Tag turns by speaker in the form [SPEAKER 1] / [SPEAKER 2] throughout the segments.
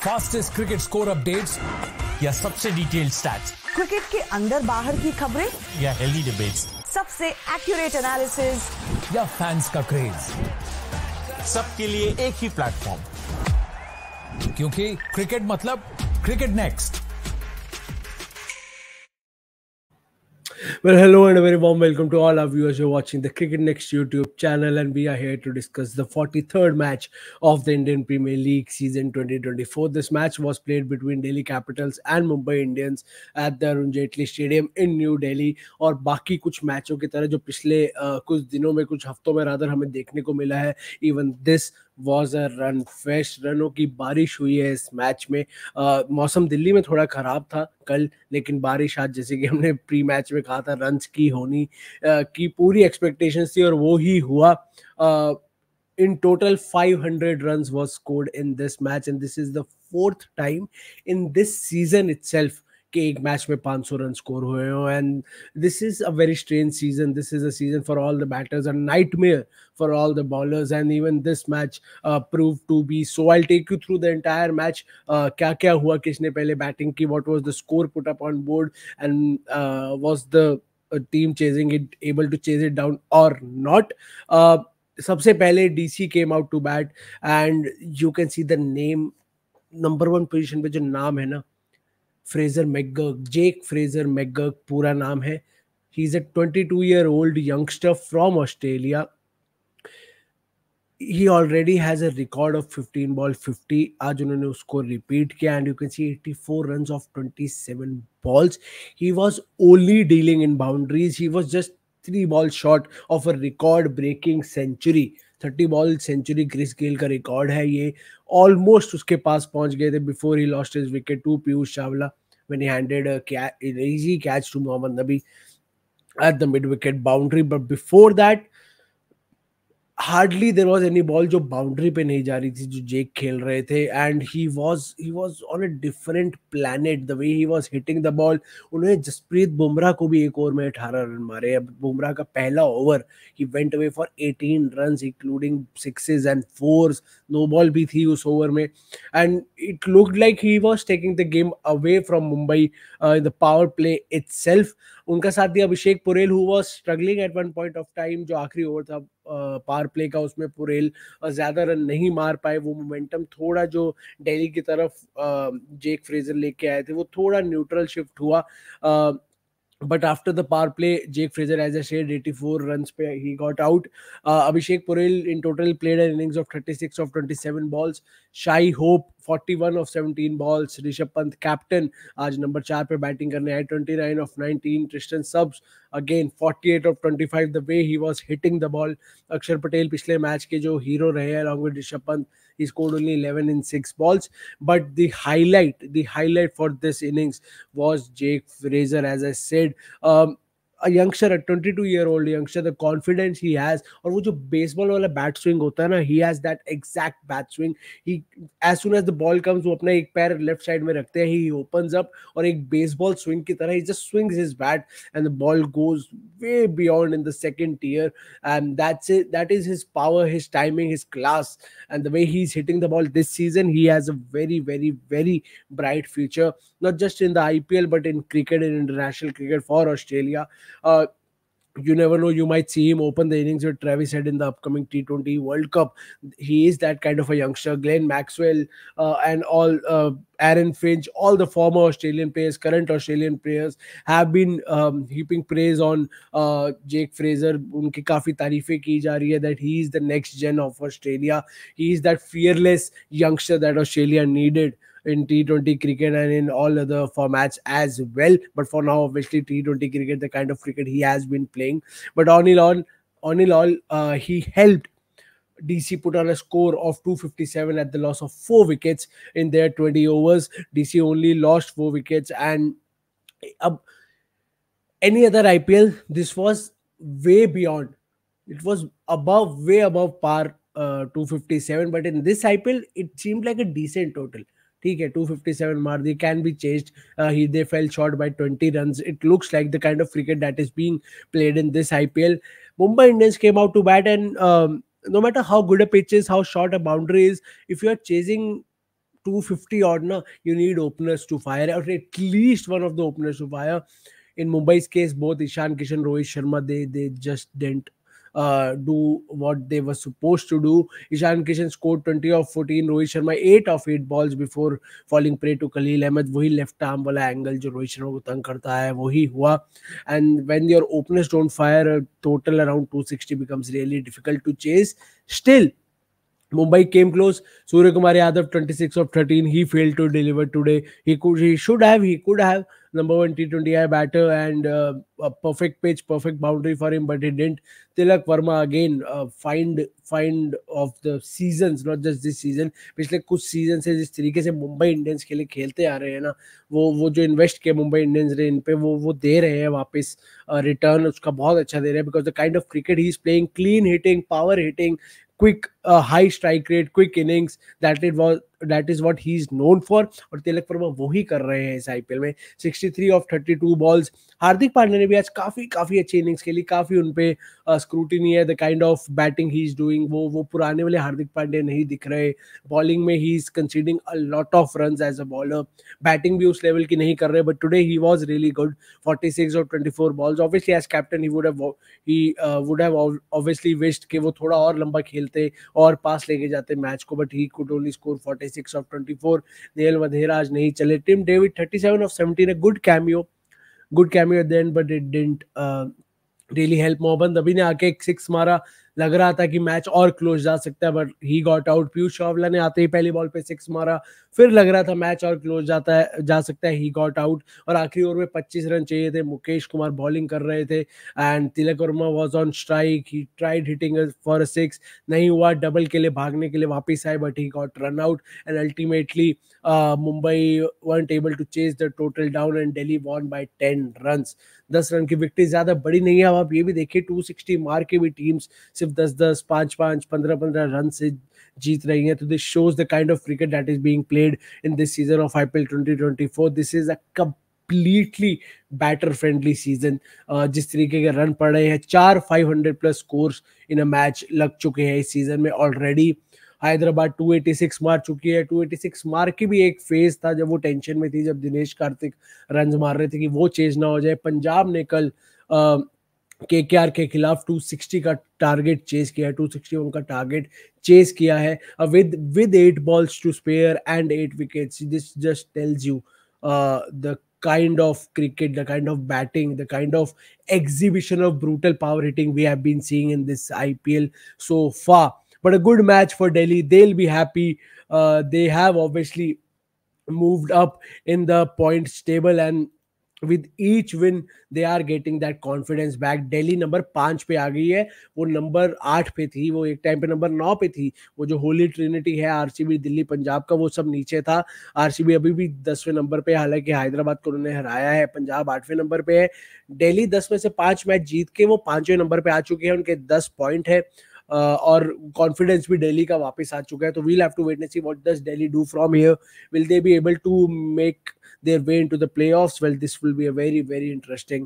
[SPEAKER 1] Fastest cricket score updates या सबसे detailed stats,
[SPEAKER 2] cricket के अंदर बाहर की खबरें
[SPEAKER 1] या हेल्दी डिबेट्स,
[SPEAKER 2] सबसे एक्यूरेट एनालिसिस
[SPEAKER 1] या फैंस का क्रेज,
[SPEAKER 3] सबके लिए एक ही प्लेटफॉर्म,
[SPEAKER 1] क्योंकि क्रिकेट मतलब cricket next.
[SPEAKER 4] Well, hello and a very warm welcome to all our viewers who are watching the Cricket Next YouTube channel, and we are here to discuss the 43rd match of the Indian Premier League season 2024. This match was played between Delhi Capitals and Mumbai Indians at the Arun Jaitley Stadium in New Delhi. और बाकी कुछ मैचों की तरह जो पिछले कुछ दिनों में, कुछ हफ्तों में रादर हमें देखने को मिला है, even this was a run fest. रनों की बारिश हुई है इस मैच में। मौसम दिल्ली में थोड़ा खराब था कल, लेकिन बारिश आज, जैसे कि हमने प्री मैच में कहा था, रन्स की होनी की पूरी एक्सपेक्टेशंस थी और वो ही हुआ। In total 500 runs was scored in this match, and this is the fourth time in this season itself कि एक मैच में 500 रन स्कोर हुए हो। And this is a very strange season. This is a season for all the batters, a nightmare for all the bowlers, and even this match prove to be so. I take you through the entire match. क्या क्या हुआ, किसने पहले batting की, what was the score put up on board, and was the team chasing it, able to chase it down और not. सबसे पहले DC came out to bat, and you can see the name. Number 1 position पे जो नाम है ना, Fraser McGurk, Jake Fraser McGurk पूरा नाम है. He is a 22-year-old youngster from Australia. He already has a record of 15 ball 50. आज उन्होंने उसको रिपीट किया, and you can see 84 runs of 27 balls. He was only dealing in boundaries. He was just 3 balls short of a record breaking century. 30 ball century Chris Gayle का record है ये. Almost उसके पास पहुंच गए थे before he lost his wicket to Piyush Chawla when he handed an easy catch to Mohammad Nabi at the mid-wicket boundary. But before that, hardly there was any ball जो boundary पे नहीं जा रही थी जो जेक खेल रहे थे. And he was on a different planet the way he was hitting the ball. उन्होंने जसप्रीत बुमराह को भी एक ओवर में 18 रन मारे. अब बुमराह का पहला over, he went away for 18 runs including sixes and fours. No ball भी थी उस ओवर में, and it looked like he was taking the game away from Mumbai in the power play itself. उनका साथ दिया अभिषेक पुरेल, who was struggling at one point of time. जो आखिरी ओवर था पावर प्ले का, उसमें पुरेल ज्यादा रन नहीं मार पाए. वो मोमेंटम थोड़ा जो दिल्ली की तरफ जेक फ्रेजर लेके आए थे, वो थोड़ा न्यूट्रल शिफ्ट हुआ. But after the power play, Jake Fraser, as I said, 84 runs pe he got out. Abhishek Porel in total played an innings of 36 of 27 balls. Shai Hope 41 of 17 balls. Rishabh Pant captain आज number 4 पे batting करने आए, 29 of 19. Tristan Subs again 48 of 25. The way he was hitting the ball. अक्षर पटेल पिछले match के जो hero रहे हैं along with Rishabh Pant. He scored only 11 in 6 balls. But the highlight for this innings was Jake Fraser, as I said. A youngster, a 22-year-old youngster, the confidence he has, और वो जो baseball वाला bat swing होता है ना, he has that exact bat swing. He, as soon as the ball comes, वो अपना एक पैर लेफ्ट साइड में रखते हैं, he opens up और एक बेसबॉल स्विंग की तरह he just swings his bat and the ball goes way beyond in the second tier, and that's it. That is his power, his timing, his class, and the way he's hitting the ball this season. He has a very, very, very bright future, not just in the IPL but in cricket and international cricket for Australia. You never know, you might see him open the innings with Travis Head in the upcoming T20 World Cup. He is that kind of a youngster. Glenn Maxwell and all Aaron Finch, all the former Australian players, current Australian players have been heaping praise on Jake Fraser. उनकी काफी तारीफें की जा रही है that he is the next gen of Australia. He is that fearless youngster that Australia needed in T20 cricket and in all other formats as well. But for now, obviously, T20 cricket, the kind of cricket he has been playing. But on in all, he helped DC put on a score of 257 at the loss of 4 wickets in their 20 overs. DC only lost 4 wickets, and any other IPL, this was way beyond. It was way above par 257. But in this IPL, it seemed like a decent total. ठीक है, 257 मार दी, can be changed. They fell short by 20 runs. It looks like the kind of cricket that is being played in this IPL. Mumbai Indians came out to bat, and no matter how good a pitch is, how short a boundary is, if you are chasing 250 odd na, you need openers to fire, or at least one of the openers to fire. In Mumbai's case, both Ishan Kishan, Rohit Sharma, they just didn't do what they were supposed to do. Ishan Kishan scored 20 of 14, Rohit Sharma 8 of 8 balls before falling prey to Khalil Ahmed. वही left arm वाला angle जो रोहित शर्मा को तंग करता है वही हुआ. And when your openers don't fire, a total around 260 becomes really difficult to chase. Still, Mumbai came close. Surya Kumar Yadav 26 of 13. He failed to deliver today. He could have. Number one T20I batter and a perfect pitch, perfect boundary for him, but he didn't. Tilak Verma again find of the seasons, not just this season. पिछले कुछ season से जिस तरीके से Mumbai Indians के लिए खेलते आ रहे हैं ना, वो जो इन्वेस्ट किया मुंबई इंडियंस ने इन पे वो दे रहे हैं वापस रिटर्न उसका बहुत अच्छा दे रहे हैं. Because the kind of cricket he is playing, clean hitting, power hitting, quick high strike rate, quick innings, that is what he is known for. और तिलक वर्मा वही कर रहे हैं इस आईपीएल में. 63 of 32 balls. हार्दिक पांड्या ने भी आज काफी अच्छी इनिंग्स खेली, काफी उनपे स्क्रूटिनी है. The kind of batting he is doing वो पुराने वाले हार्दिक पांड्या नहीं दिख रहे. बॉलिंग में he is conceding a lot of runs as a bowler. Batting भी उस लेवल की नहीं कर रहे, but today he was really good. 46 of 24 balls. Obviously as captain he would have obviously wished कि वो थोड़ा और लंबा खेलते और पास लेके जाते मैच को, but he could only score 46 of 24. Nehal Wadhera आज नहीं चले. Tim David 37 of 17, a good cameo at the end, but it didn't really help. Mohammad Nabi ने आके एक 6 मारा, लग रहा था कि मैच और क्लोज जा सकता है, but he got out. Piyush Chawla ने आते ही पहली बॉल पे 6 मारा, फिर लग रहा था मैच और क्लोज जा सकता है, ही गॉट आउट. और आखिरी ओवर में 25 रन चाहिए थे. मुकेश कुमार बॉलिंग कर रहे थे and Tilak Varma was on strike. He tried hitting for a 6, नहीं हुआ. डबल के लिए भागने के लिए वापस आए, but he got run out and ultimately Mumbai weren't able to chase the total down and Delhi won by 10 runs. 10 run की विक्ट्री ज्यादा बड़ी नहीं है. अब आप ये भी देखिए 260 मार के भी टीम्स सिर्फ 10-10, 5-5, 15-15 रन से जीत रही हैं. तो this shows the kind of cricket that is being played in this season of IPL 2024. दिस इज अ completely बैटर फ्रेंडली सीजन. जिस तरीके के रन पड़ रहे हैं, 4 500 plus scores in a match लग चुके हैं इस सीजन में ऑलरेडी. हैदराबाद 286 मार चुकी है. 286 मार के भी एक फेज था जब वो टेंशन में थी, जब दिनेश कार्तिक रन मार रहे थे कि वो चेज ना हो जाए. पंजाब ने कल KKR के खिलाफ 260 का टारगेट चेज किया है. 260 उनका टारगेट चेज किया है with 8 balls to spare and 8 wickets. This just tells you the kind of cricket, the kind of batting, the kind of exhibition of brutal power hitting we have been seeing in this IPL so far. But a good match for Delhi. They'll be happy. They have obviously moved up in the points table, and with each win they are getting that confidence back. Delhi number 5 पे आ गई है. वो number 8 पे थी, वो एक time पे number 9 पे थी. वो जो होली ट्रिनिटी है आरसीबी, दिल्ली, पंजाब का, वो सब नीचे था. आरसीबी अभी भी 10वें नंबर पे, हालांकि हैदराबाद को उन्होंने हराया है. पंजाब 8वें नंबर पे है. दिल्ली 10 में से 5 मैच जीत के वो 5वें नंबर पे आ चुके हैं. उनके 10 पॉइंट है और कॉन्फिडेंस भी दिल्ली का वापस आ चुका है. तो we'll have to wait and see what does Delhi do from here. Will they be able to make their way into the playoffs? Well, this will be a very, very interesting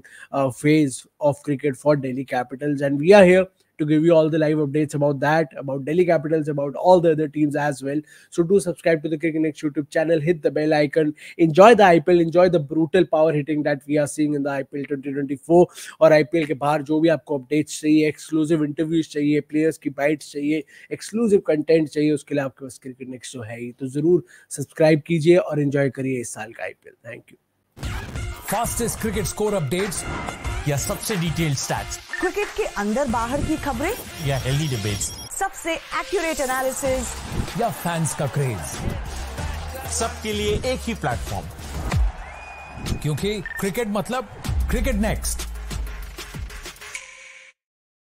[SPEAKER 4] phase of cricket for Delhi Capitals, and we are here to give you all the live updates about that, about Delhi Capitals, about all the other teams as well. So do subscribe to the Cricket Next YouTube channel, hit the bell icon, enjoy the IPL, enjoy the brutal power hitting that we are seeing in the IPL 2024. और IPL के बाहर जो भी आपको updates चाहिए, exclusive interviews चाहिए, players की bytes चाहिए, एक्सक्लूसिव कंटेंट चाहिए, उसके लिए आपके पास क्रिकेट नेक्स्ट है ही. तो जरूर सब्सक्राइब कीजिए और एंजॉय करिए इस साल का IPL. Thank you.
[SPEAKER 1] Fastest cricket score updates या सबसे डिटेल्ड स्टैट्स,
[SPEAKER 2] क्रिकेट के अंदर बाहर की खबरें
[SPEAKER 3] या हेल्दी डिबेट्स,
[SPEAKER 2] सबसे एक्यूरेट एनालिसिस
[SPEAKER 1] या फैंस का क्रेज,
[SPEAKER 3] सबके लिए एक ही प्लेटफॉर्म,
[SPEAKER 1] क्योंकि क्रिकेट मतलब क्रिकेट नेक्स्ट.